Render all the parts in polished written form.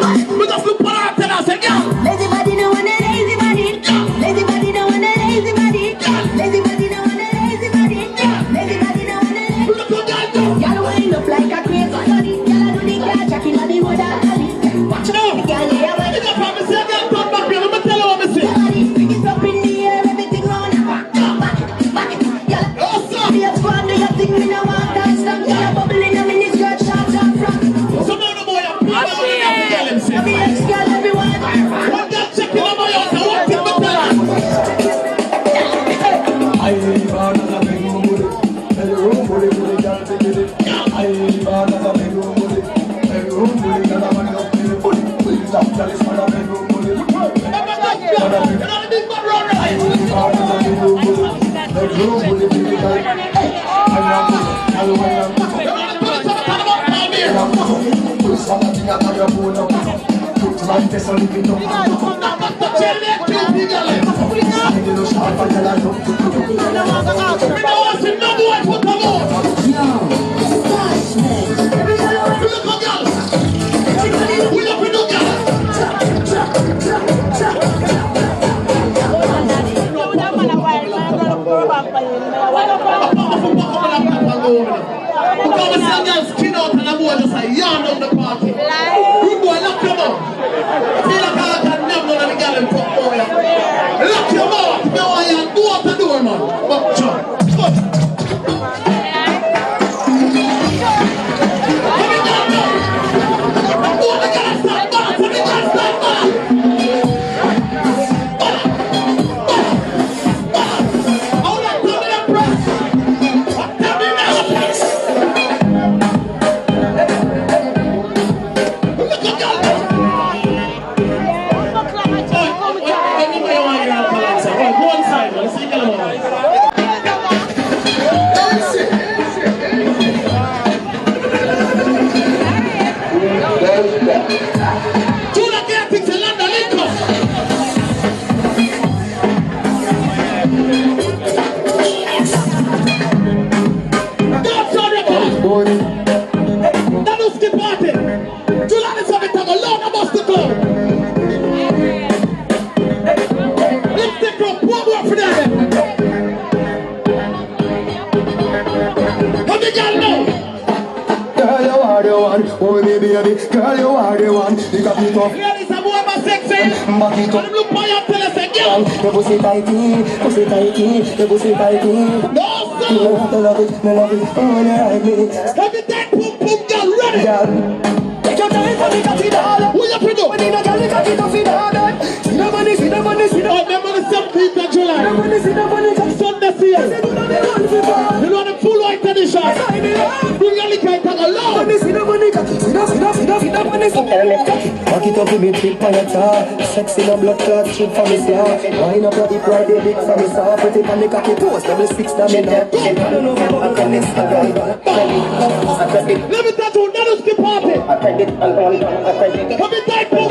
We just look for her and say, girl. Lazy body no want a lazy body. Lazy body no want a lazy body. Lazy body no want a lazy body. Lazy body no want a lazy body. Look at girl. Girl wind up like a crazy body. Girl do the car jacking on the wood and alley. Watch it out. Girl yeah body. You got promise say, girl, come back here. Let me tell you what I see. Your body bring it up in the air, everything round. Back it. Girl. Oh, sir. Be a squad, do your thing, me no want that stuff. Girl bubbling up in this skirt, short and front. So now the boy, I'm proud of the girl himself. Every ex-girl, everyone. What that checking on my house, I want him to tell her. I live on a big room, bully, girl, take it. I live on a big room, bully, girl, I want to play, bully, stop, girl, it's on a big room, bully. I live on a big room, bully, girl. Skin out and I'm just a yarn on the party. Good boy, lock your mouth. Feel like I can never let me get him from boy. Lock your mouth. You know I am. Do what to do, man. But John. Oh baby, girl, you are the one. You got me tough. Ladies and boy, my sexy. Back it up. Look boy, I'm telling you, girl. The pussy tighty, the pussy tighty. No, sir. Me love it, oh, you like me. Every day, boom, boom, girl, ready. Girl, take your time for the catty doll. Who you do? When you know, girl, you got it off in the hand. See the money. Oh, remember the 17th of July. Sunday sale. You know the full white edition. Bring your liquor and tag along. See the money. Back it up with me, trip on your top. Sexy no blood clot, cheap for me slaw. Wine up your hip right, they big for me saw. Put it on the cocky post, double six, that me there. I don't know about the Instagram. Let me tell you, not a skip party. Let me take boom,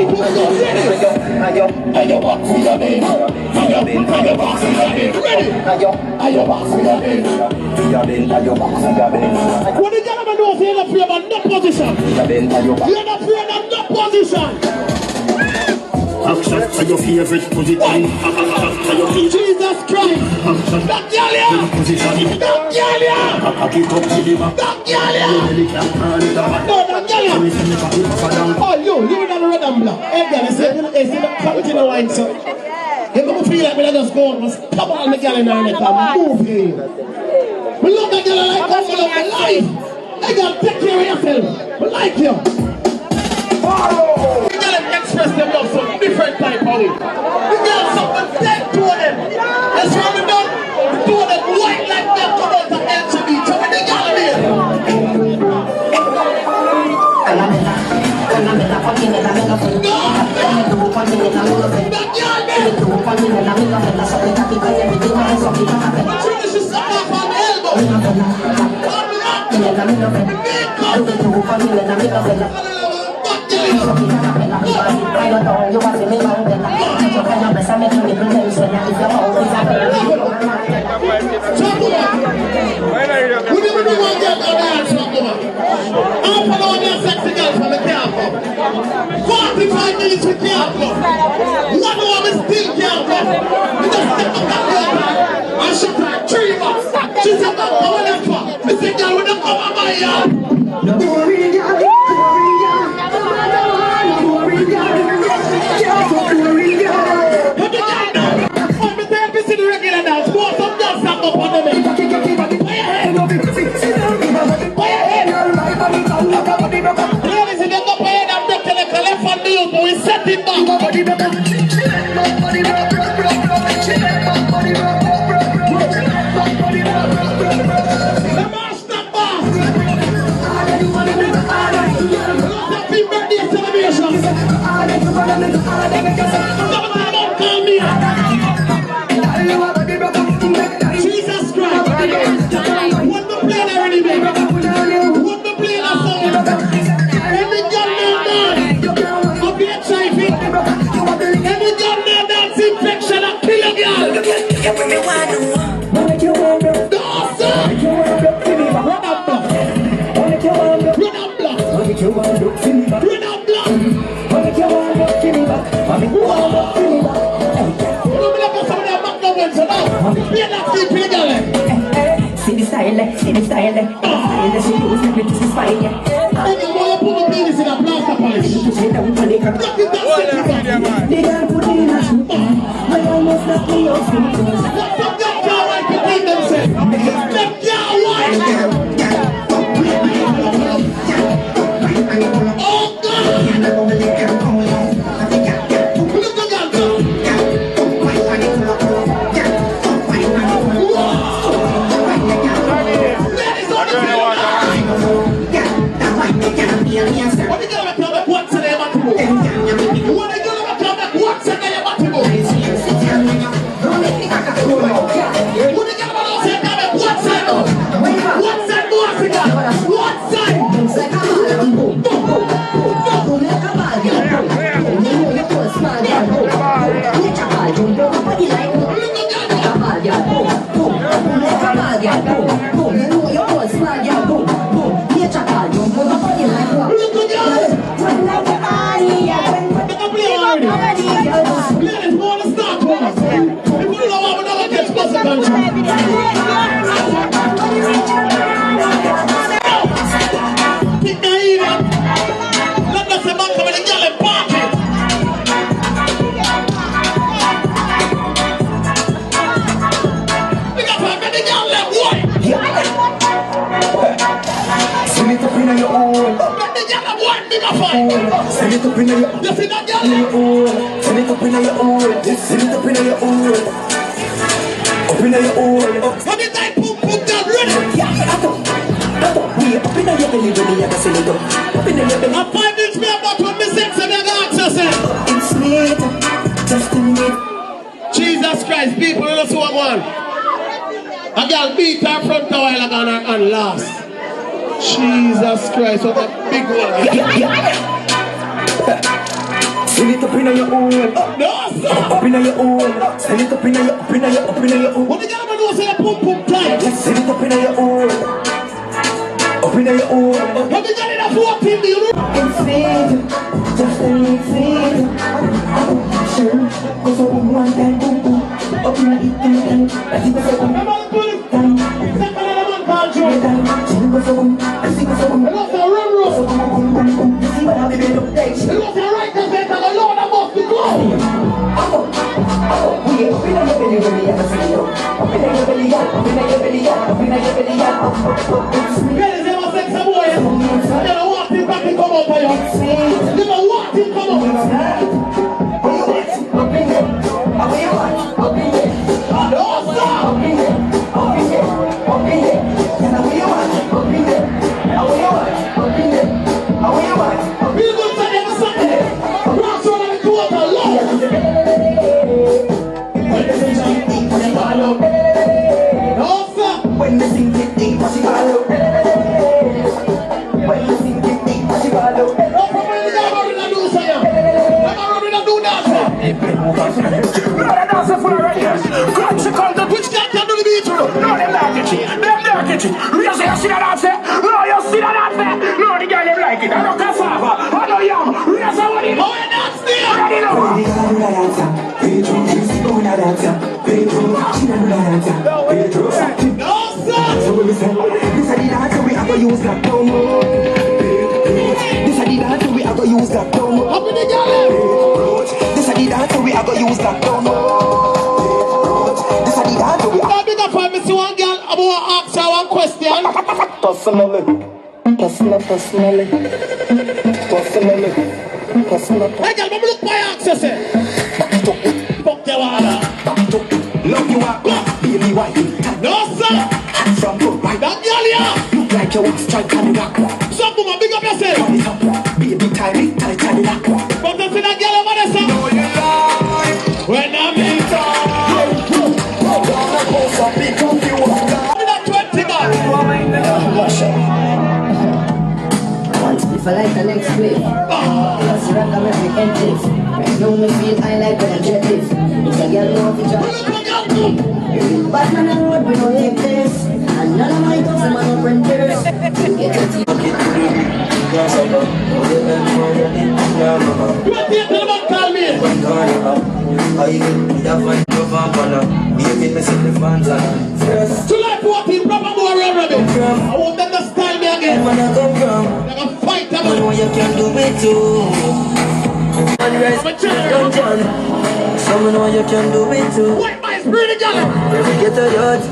what the gentleman knows, you're not free about no position. You're not free about no position. Action for your favorite position. Jesus Christ. That girl here. That girl here. That girl here. No, that girl here. Oh, you in the red and black. Hey, girl, it's in the continue wine, sir. You're going to feel like me just go on. Come on, the girl in there and move here. We love that girl like that for my life. I gotta take care of yourself. We like you. You gotta express them love some different type of way. You gotta something dead to them. That's what we done. We do them white like them come out of LGBT. So when they got me. 45 minutes we can't go. 1 hour we still can't go. We just step up that way and shut her 3 bucks. She said, "Come on, left for." I said, "Girl, we don't come on my yard." We set it back. The master boss. Happy birthday celebration. Call me. Jesus Christ. What the plane already made? What the plane has done? Every gun man. HIV. Every gun man that's infection and kill a girl. No, sir. Run up block. Run up block. Run up block. See the style, see the style. She knows that it is fine. Any more put the penis in a plaster polish. They don't put in a shoe. My almost not me off. Let them get white between themselves. Let get white. Oh God. Look at that. What you gonna tell me? What's the name of the book? What you gonna tell me? What's the name of the book? What you gonna say? What's that? What's that music? What's that? Send it up in your own. Send it up in your own. Send it up in your own. Send it up in your own. Up in your own. How many times put that ready? Yeah, up in your belly, belly, I can send it up. Up in your belly. I find this me about when me sex and I access it. It's sweet, just a minute. Jesus Christ, people, you know what one. A girl beat her front a while ago and last. Jesus Christ, what a big one. Send it up in your own. No, sir. Up in your own. Send it up in your own. What the girl do say pum pum tight? Send it up in your own. Up in your own. What the girl in a 14 do you know? It's sweet, just a minute. Sure, cause I want that boom boom. Up in your eating. I think that's a boom. Come on, put it. Second element control. I think it's a boom. It was a run roll. You see what I've been doing? It was a right to say to the Lord above the globe. We up in your belly, belly, I can see you. Up in your belly, up in your belly, up in your belly, Ladies, they must sex a boy. You don't want him back to come up for you. You don't want him to come up. up in there. No, sir. We will say every Sunday. Cross on the quarter, Lord. No, sir. When the sing it deep, what you gotta do? When the sing it deep, what you gotta do? No problem, you gotta go in and do something. You gotta go in and do that, sir. Which guy can do the beat, bro? No, them like it. Them like it. You see that dance? No, you see that dance? No, the girl them like it. I don't cassava. I know yam. You see what Oh, and that's there. No, sir. This is the dance we are going to use that down. This is the dance we are going to use that down. Up in the galley. This is the dance we are going to use that down. This is the dance we are. Now, big up for me, see one girl. I want to ask her one question. Personally. Hey, girl, let me look my access. Fuck the water. Love you are baby white. No, sir. From good right. That girl here. Look like you want strike on the rock. Some woman, big up yourself. Turn it up. Baby tiny rock. But you see that girl over there, sir? Know you like When I'm in town. gonna post up big confused. Give me that 20 back. If I like the next wave, let's rock a every entrance. Right now me feel I like when I jet this. It's a girl know the job. But man on road we don't like this. And none of my dogs are my printers. Get your teeth. You want to tell about call me? July 14, proper more around Robin. I want them to style me again. They're gonna fight them. You can do it too. Someone know you can do it too. White my spirit again. Never get a yacht.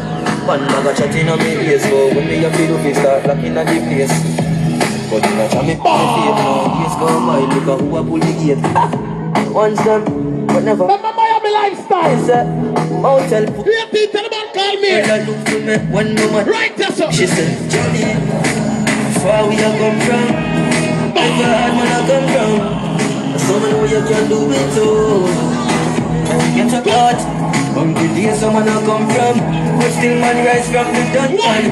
One bag of chatting on me ears. So when me a feel to start locking at the place. But you not me pay now. Years go by, look at who a pull the gate. Once done, but never. Remember Miami lifestyle. It's a motel. You tell about call me. Girl, look to me one moment. Right there, sir. She said, Johnny, far we have come from. Never had man I come from. Someone know you can do it too. Get a cut. Hungry days someone I come from. But still man rise from the dungeon.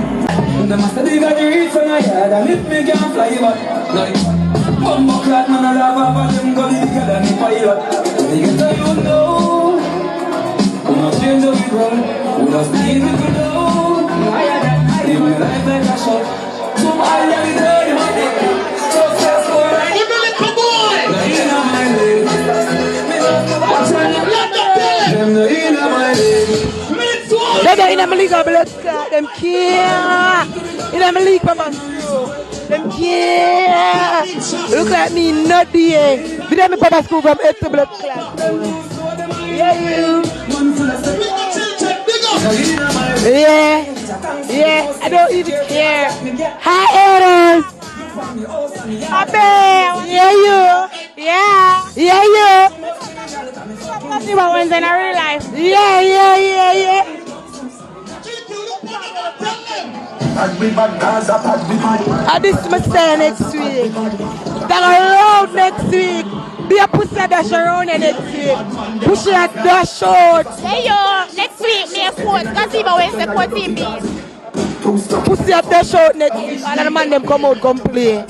The master dig at the reach on a yard and if me can fly back. Like, bumbo clad man a laugh off and them go legal and the pilot. When you get to you know, who not change the world, who not steal me to know. Live my life like a shot. So I am dirty, successful. You're a little boy. In my life, what's on your blood? Them the in my life. Let's walk. They're in a league of blood clot, them care. In a league of man, them care. Look like me, not the Did I papa school from 8 to blood clot? Yeah, you. Yeah, I don't even care. Hi, Eros. Yeah, you. Yeah, you. Talk about ones in a real life. Yeah. And this must say next week. They're around next week. Be a pussy dash around next week. Push it dash out. Hey yo, next week, me a quote. Gazebo is the quote team me. Pussy dash out next week. And the man them come out, come play.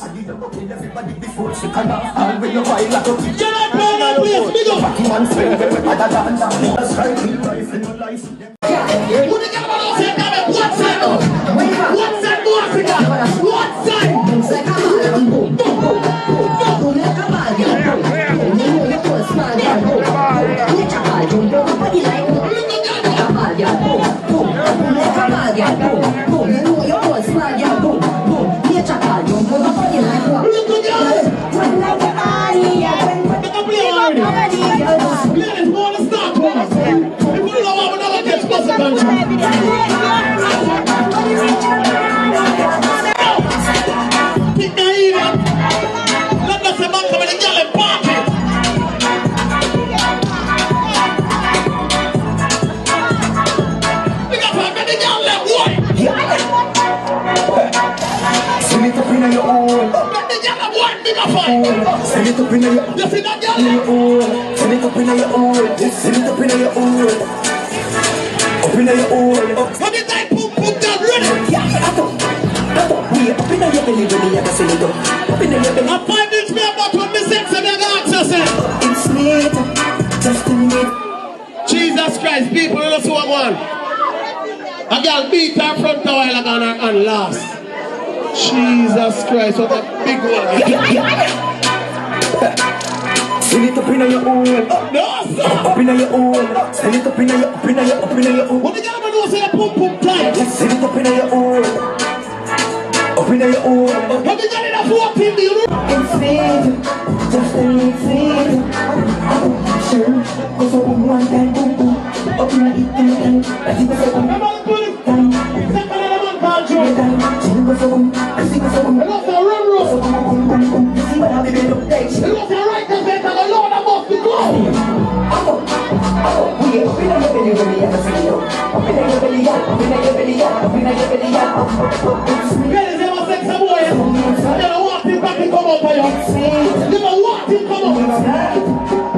Send it up in your own. Send it up in your own. Send it up in your own. Up in your own. What did I put that ready? Yeah, I don't. We up in your belly when you ever send it up. Up in your belly. I'm 5 inch me about 26 and I got access it. It's sweet. Just a minute. Jesus Christ, people, let's walk one. A girl beat her front a while ago and lost. Jesus Christ, what a big one. Send it up in your own. No, sir. Up in your own. Send it up in your own. What the girl do say pump pump tight? Send it up in your own. Up in your own. What the girl in a 14 the room? It's fading, just a little fading. Sure, go so one time, boom boom. Up in the time, I think it's a Come on, put it. time. Second one called Joe. Time, go so boom, I think it's a boom. It was a run roll. So boom boom boom boom. You see what I've been up there? It was a right to say that the Lord above the globe. We up in your belly, belly, I see you. Up in your belly, up in your belly, up in your belly, up. Ladies, you must take some boy. You don't want him back to come up for you. You don't want him to come up.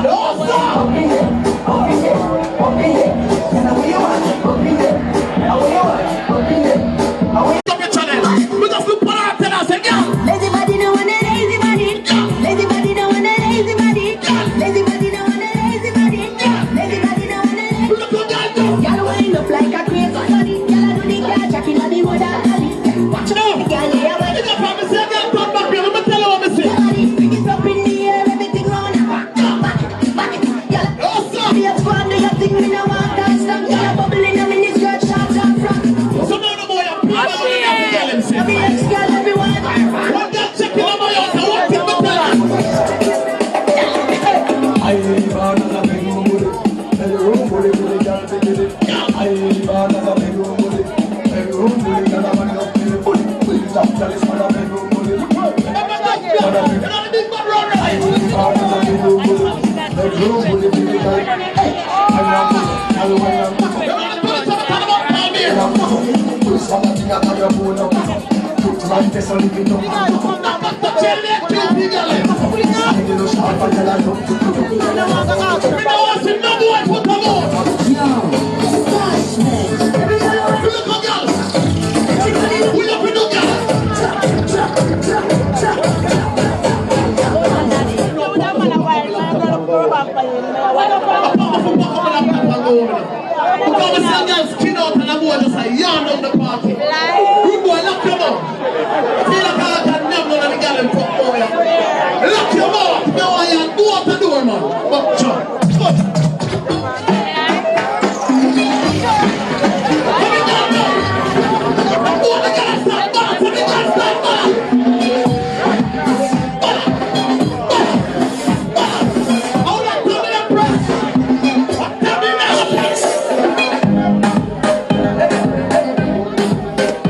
No, sir. Stop your channel. We just look for our tenants and yeah. Lazy body no want a lazy body. Lazy body no want a lazy body. Lazy body no want a lazy body. Lazy body no want a lazy body. Look what y'all do. Y'all wind up like a crazy body. Y'all do the car jacking on the mother body. Watch out, the girl yeah, but You just promise you can't turn back here. Let me tell you what I see. body bring it up in the air, everything round and back, back it. Y'all No, sir. be a squad, do your thing, we no want that stuff. Y'all bubbling up in this skirt, short and front. So now the boy, I'm proud of you. Tell him, say. Every ex-girl, everyone. One girl checking on my house. I want him to tell him. I live on a bedroom bully. Bedroom bully to the girl to get it. I live on a bedroom bully. Bedroom bully, girl a man up in the bully. Please stop, tell this man a bedroom bully. You know the big man run I right. live on a bedroom bully. Bedroom bully to the girl. I'm not good. I don't want to. You know the 27 about time here. Put something out of your phone up. Put my face on it up. Now, but the children, you girl. I do not start by the light up. You know what's in the boy, put them on. Look at girl. We up in the girl. Because we see girls skin out and the boy just a yarn down the party. Good boy, lock your mouth. Feel like I can never know the girl in front boy. Lock your mouth. You know I am. Go out the door, man. But John. Come in down now. Go on, the girl stand back. The girl stand back. Hold on, tell me the press. Tell me the press.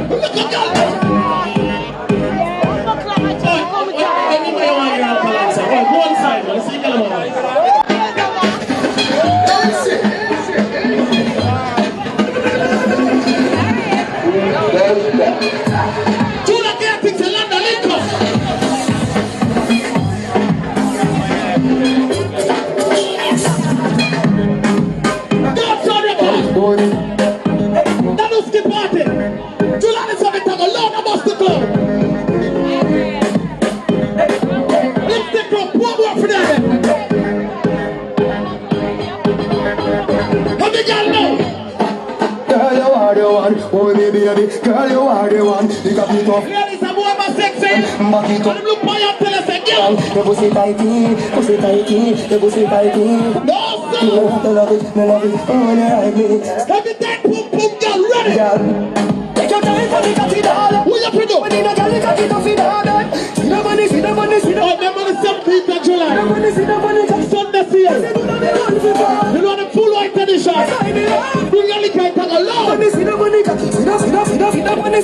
Look at girl. Anyway, you want your balance. Go one side, man. See girl man. Do not get things in London, Lincoln. Don't turn record. That don't skip party. Do not listen to me. Lord, I must go. Let's take up one more for them. How big y'all know? Girl, you are the one. Oh, baby, baby. Girl, you are the one. You got me tough. Ladies, I'm more sexy. Back it And up. them look for you and tell us again. The pussy tighty, pussy tighty, the pussy tighty. No, sir. Me love it, oh, you like me. Every day, boom, boom, girl, ready. Girl, take your time for the catty doll. What you do? When you know, girl, you got it off in the hand. See the money, see the money, see the Oh, remember the 17th of July. money, see the money. Sunday here. You know the full white edition. Bring your liquor and tag along. See the money, see the money.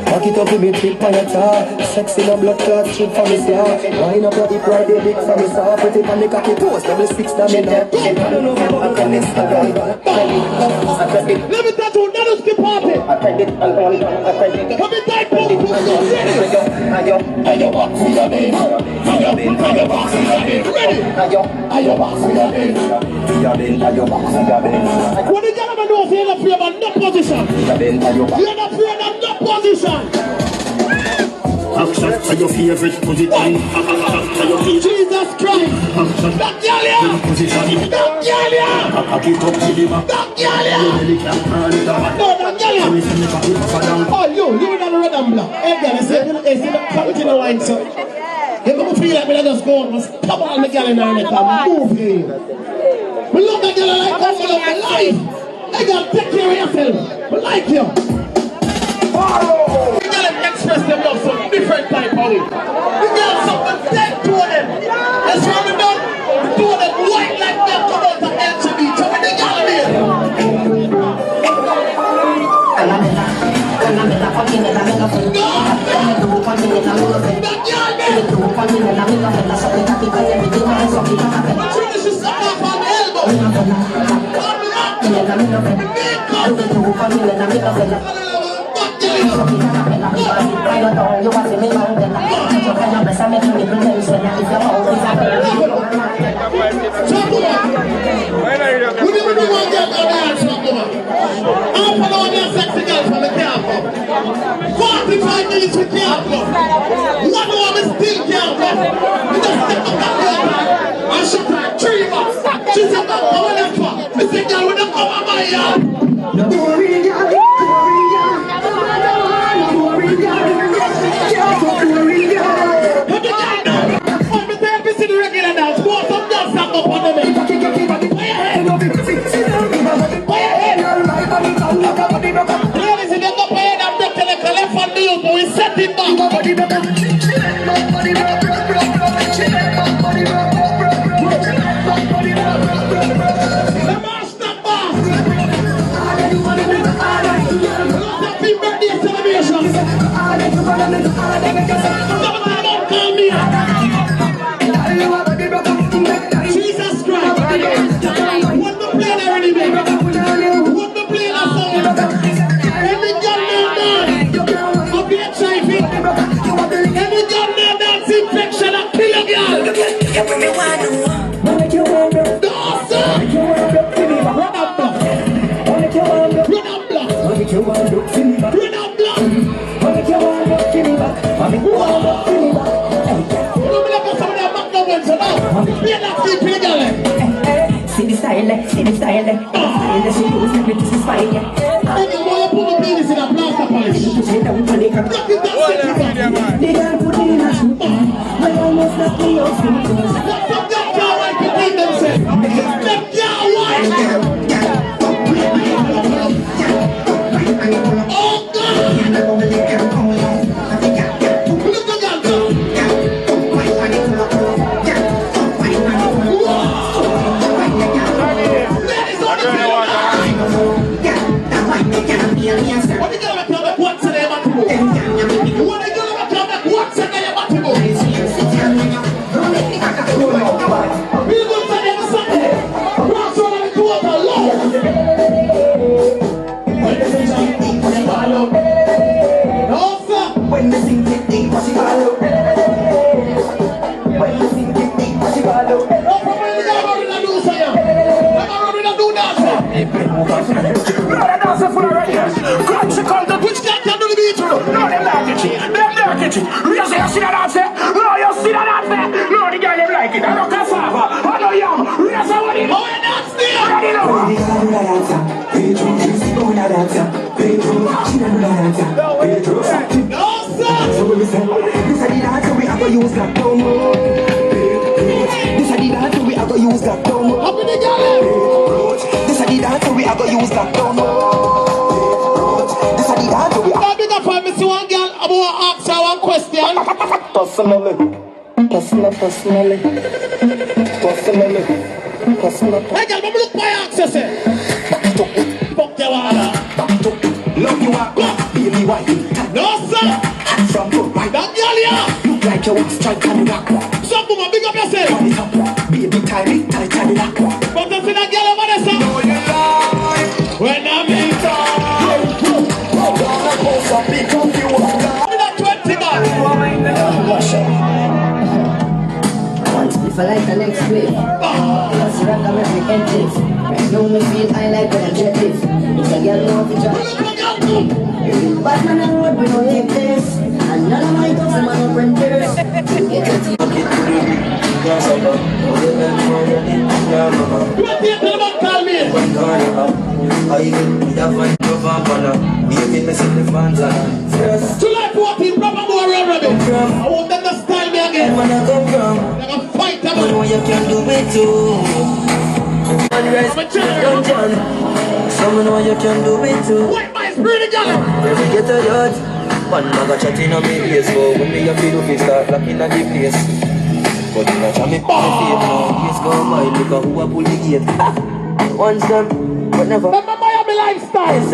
Back it up with me, trip on your jaw. Sexy no blood clot, shit for me slaw. Wine up your hip right there, big for me saw. Put it on the cocky toast, double six, that me know. I don't know about the Instagram. Let me tell you, not a skip party. Come in tight, boom, boom, boom, What the gentleman knows, you're not free about no position. You're not free about no position. Action for your favorite position. Jesus Christ! That girl here! That girl here! Cock it up to the back. That girl here! You really can't turn it up. No, that girl here! Oh, you in the red and black. Hey, girl, you see the quality in the line, sir. You don't feel like me just go and stop all the girl in the neck and move here. We love that girl like that for my life. I gotta take care of yourself. We like you. Oh! You gotta express them love some different type of way. You got something dead to them. That's what we done. We do them white like them come out of LCB. So when they got me. Jesus Christ! What the plan already made? What the plan of every gun man of the HIV, every gun man that's infection and kill a girl. No, sir! Run up block! Run up block! Run up block! See the style, see the style, she knows that it is fine. And you want to put the penis in a plaster polish. They can't put in a shoe. I almost knocked me off. What's up, that girl white between themselves? That girl white! Oh, God! Look at that girl! What you gonna tell me what's the name of the book? What you gonna tell me what's the name of the book? People say there's something. What's on the door of the Lord? No, sir. When the thing get deep, what's it follow? When the thing get deep, what's it follow? No problem, you never really do, sir. Never really do that, sir. No, that dancer full of radios. Crunch called the Which guy can do the beat, you know? No, them like it. Them like it. You say you see that dance? No, you see that dance? No, the girl them like it. I don't cassava. I don't yam. You say what it is? Oh, and that's there! Ready now? No, sir. This is the dance we are gonna use that down. This is the dance we are gonna use that down. Up in the gallery. This is the dance we are gonna use that down. This is the dance we are. Now, big up for me, see one girl. I want to ask her one question. Personally. Hey, girl, let me look my access. Fuck your water. Love you are baby white. No, sir. From good right. That girl here. Look like you want strike and rock. Some woman, big up yourself. Turn it up. Baby tiny, tiny rock. But you see that girl over there, sir? No, you lie. When I'm in town. Give me that 20 If I like the next flip, let's rock a every entrance. Right now me feel I like when I jet it. It's a girl know the job. But man I know we don't like this. And None of my dogs, man, are printers. What people about call me? July 14, Brother Moore Rabbit. I want them to style me again. They're gonna fight them. You can do it too. Someone know you can do it too. White my spirit again. Never get a yacht. One maga chatting on me ears. So when me a feel if start locking at the place. But you not me pay now. Years go by, look at who a pull the gate. Once done, but never. Remember Miami lifestyle.